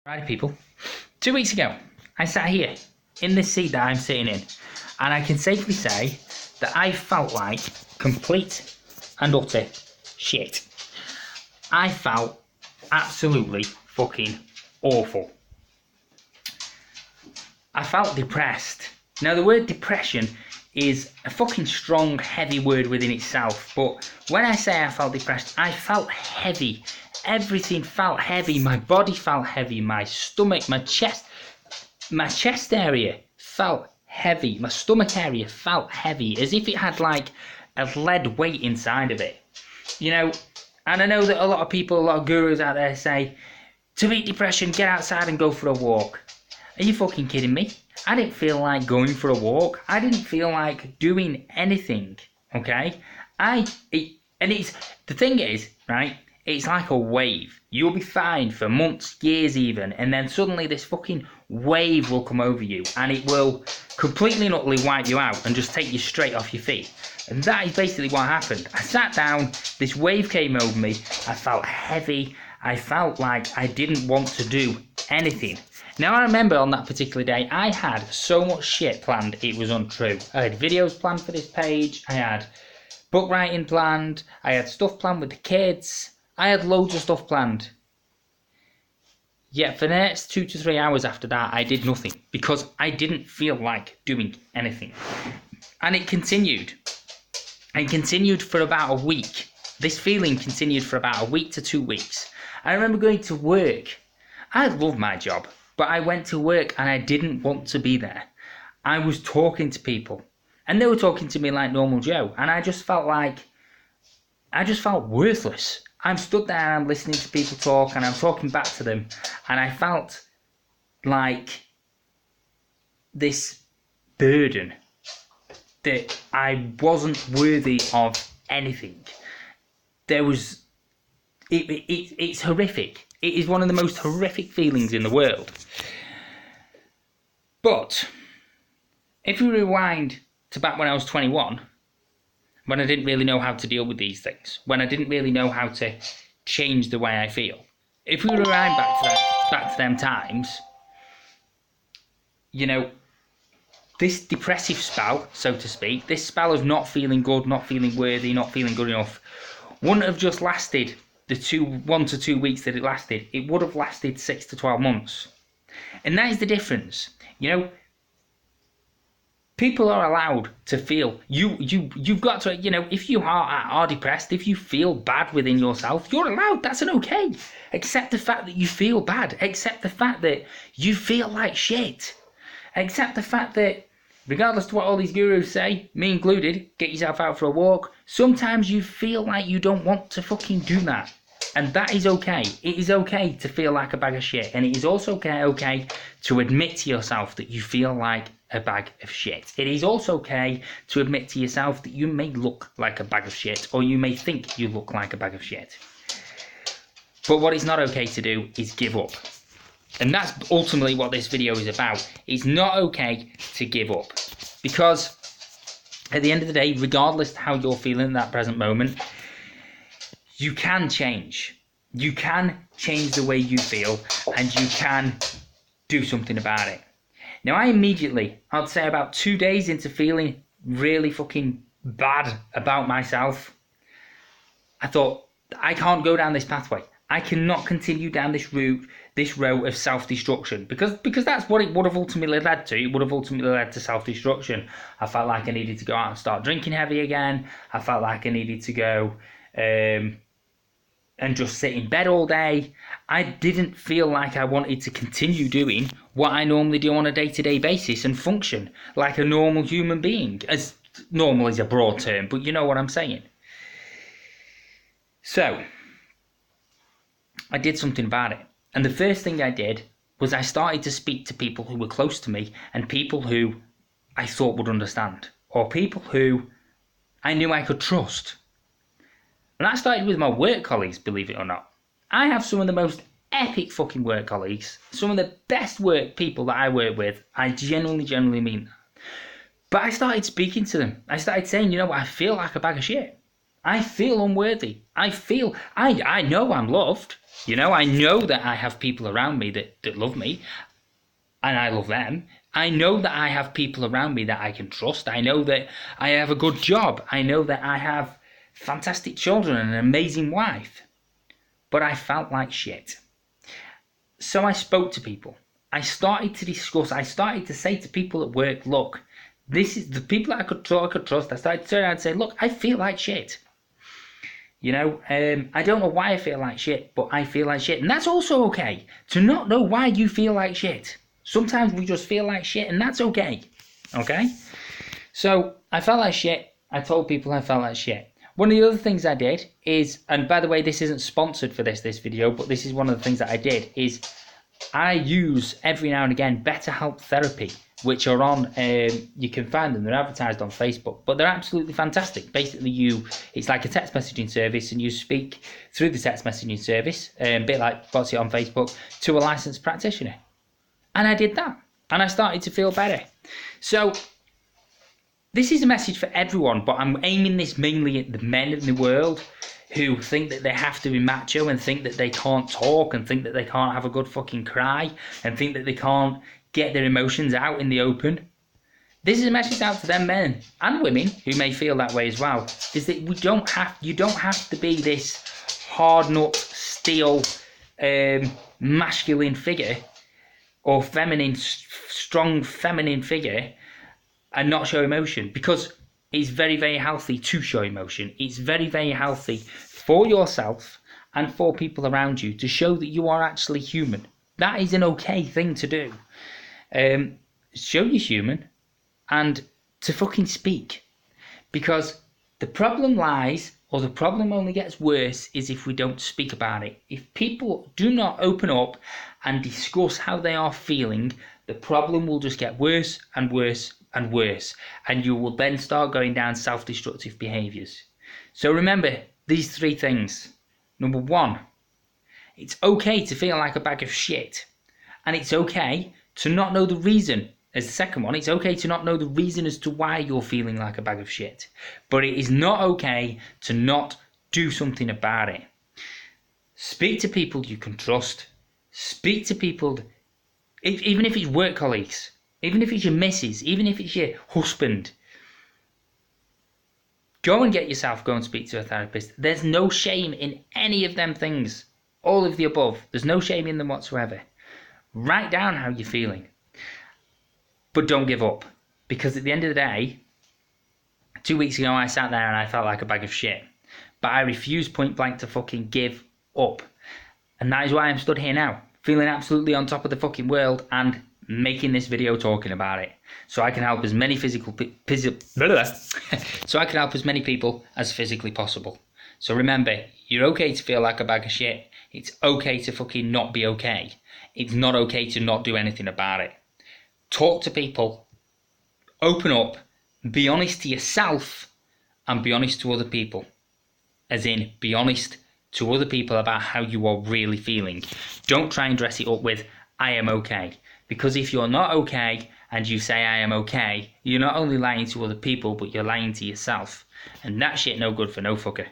Right, people. 2 weeks ago, I sat here in this seat that I'm sitting in, and I can safely say that I felt like complete and utter shit. I felt absolutely fucking awful. I felt depressed. Now, the word depression is a fucking strong, heavy word within itself, but when I say I felt depressed, I felt heavy. Everything felt heavy. My body felt heavy. My stomach, my chest area felt heavy. My stomach area felt heavy, as if it had like a lead weight inside of it. You know, and I know that a lot of people, a lot of gurus out there say, to beat depression, get outside and go for a walk. Are you fucking kidding me? I didn't feel like going for a walk. I didn't feel like doing anything, okay? The thing is, right, it's like a wave. You'll be fine for months, years even, and then suddenly this fucking wave will come over you, and it will completely and utterly wipe you out and just take you straight off your feet. And that is basically what happened. I sat down, this wave came over me, I felt heavy, I felt like I didn't want to do anything. Now, I remember on that particular day, I had so much shit planned, it was untrue. I had videos planned for this page, I had book writing planned, I had stuff planned with the kids, I had loads of stuff planned. Yet for the next 2 to 3 hours after that, I did nothing, because I didn't feel like doing anything. And it continued. It continued for about a week. This feeling continued for about a week to 2 weeks. I remember going to work. I love my job. But I went to work and I didn't want to be there. I was talking to people and they were talking to me like normal Joe, and I just felt worthless. I'm stood there and I'm listening to people talk and I'm talking back to them, and I felt like this burden that I wasn't worthy of anything. It's horrific. It is one of the most horrific feelings in the world. But if we rewind to back when I was 21, when I didn't really know how to deal with these things, when I didn't really know how to change the way I feel, if we rewind back to them times, you know, this depressive spell, so to speak, this spell of not feeling good, not feeling worthy, not feeling good enough, wouldn't have just lasted the 1 to 2 weeks that it lasted. It would have lasted 6 to 12 months. And that is the difference. You know, people are allowed to feel. You've got to, you know, if you are depressed, if you feel bad within yourself, you're allowed. That's an okay. Accept the fact that you feel bad. Accept the fact that you feel like shit. Accept the fact that, regardless to what all these gurus say, me included, get yourself out for a walk, sometimes you feel like you don't want to fucking do that. And that is okay. It is okay to feel like a bag of shit. And it is also okay to admit to yourself that you feel like a bag of shit. It is also okay to admit to yourself that you may look like a bag of shit, or you may think you look like a bag of shit. But what is not okay to do is give up. And that's ultimately what this video is about. It's not okay to give up. Because at the end of the day, regardless of how you're feeling in that present moment, you can change. You can change the way you feel, and you can do something about it. Now, I'd say about 2 days into feeling really fucking bad about myself, I thought, I can't go down this pathway. I cannot continue down this route of self-destruction, because that's what it would have ultimately led to. It would have ultimately led to self-destruction. I felt like I needed to go out and start drinking heavy again. I felt like I needed to go and just sit in bed all day. I didn't feel like I wanted to continue doing what I normally do on a day-to-day basis and function like a normal human being. As normal is a broad term, but you know what I'm saying. So I did something about it. And the first thing I did was I started to speak to people who were close to me, and people who I thought would understand, or people who I knew I could trust. And that started with my work colleagues, believe it or not. I have some of the most epic fucking work colleagues, some of the best work people that I work with. I genuinely mean that. But I started speaking to them. I started saying, you know what, I feel like a bag of shit. I feel unworthy. I know I'm loved. You know, I know that I have people around me that love me, and I love them. I know that I have people around me that I can trust. I know that I have a good job. I know that I have fantastic children and an amazing wife. But I felt like shit. So I spoke to people. I started to discuss. I started to say to people at work, look, this is the people that I could trust. I started to turn around and say, look, I feel like shit. You know, I don't know why I feel like shit, but I feel like shit. And that's also okay. To not know why you feel like shit. Sometimes we just feel like shit, and that's okay. Okay? So, I felt like shit. I told people I felt like shit. One of the other things I did is, and by the way, this isn't sponsored for this video, but this is one of the things that I did, is I use every now and again BetterHelp Therapy, which are on, you can find them, they're advertised on Facebook, but they're absolutely fantastic. Basically, it's like a text messaging service, and you speak through the text messaging service, a bit like what's it on Facebook, to a licensed practitioner. And I did that, and I started to feel better. So, this is a message for everyone, but I'm aiming this mainly at the men in the world who think that they have to be macho and think that they can't talk and think that they can't have a good fucking cry and think that they can't get their emotions out in the open. This is a message out to them men and women who may feel that way as well, is that you don't have to be this hard nut, steel, masculine figure or strong feminine figure and not show emotion, because it's very, very healthy to show emotion. It's very, very healthy for yourself and for people around you to show that you are actually human. That is an okay thing to do. Show you're human and to fucking speak. Because the problem lies, or the problem only gets worse, is if we don't speak about it. If people do not open up and discuss how they are feeling, the problem will just get worse and worse and worse, and you will then start going down self-destructive behaviours. So remember these 3 things. Number 1, it's okay to feel like a bag of shit, and it's okay to not know the reason. As the second one, it's okay to not know the reason as to why you're feeling like a bag of shit, but it is not okay to not do something about it. Speak to people you can trust. Speak to people, even if it's work colleagues, even if it's your missus, even if it's your husband. Go and speak to a therapist. There's no shame in any of them things. All of the above. There's no shame in them whatsoever. Write down how you're feeling. But don't give up. Because at the end of the day, 2 weeks ago I sat there and I felt like a bag of shit. But I refused point blank to fucking give up. And that is why I'm stood here now, feeling absolutely on top of the fucking world and making this video talking about it, so I can help as many so I can help as many people as physically possible. So remember, you're okay to feel like a bag of shit. It's okay to fucking not be okay. It's not okay to not do anything about it. Talk to people, open up, be honest to yourself, and be honest to other people. As in, be honest to other people about how you are really feeling. Don't try and dress it up with, I am okay. Because if you're not okay and you say I am okay, you're not only lying to other people, but you're lying to yourself. And that shit no good for no fucker.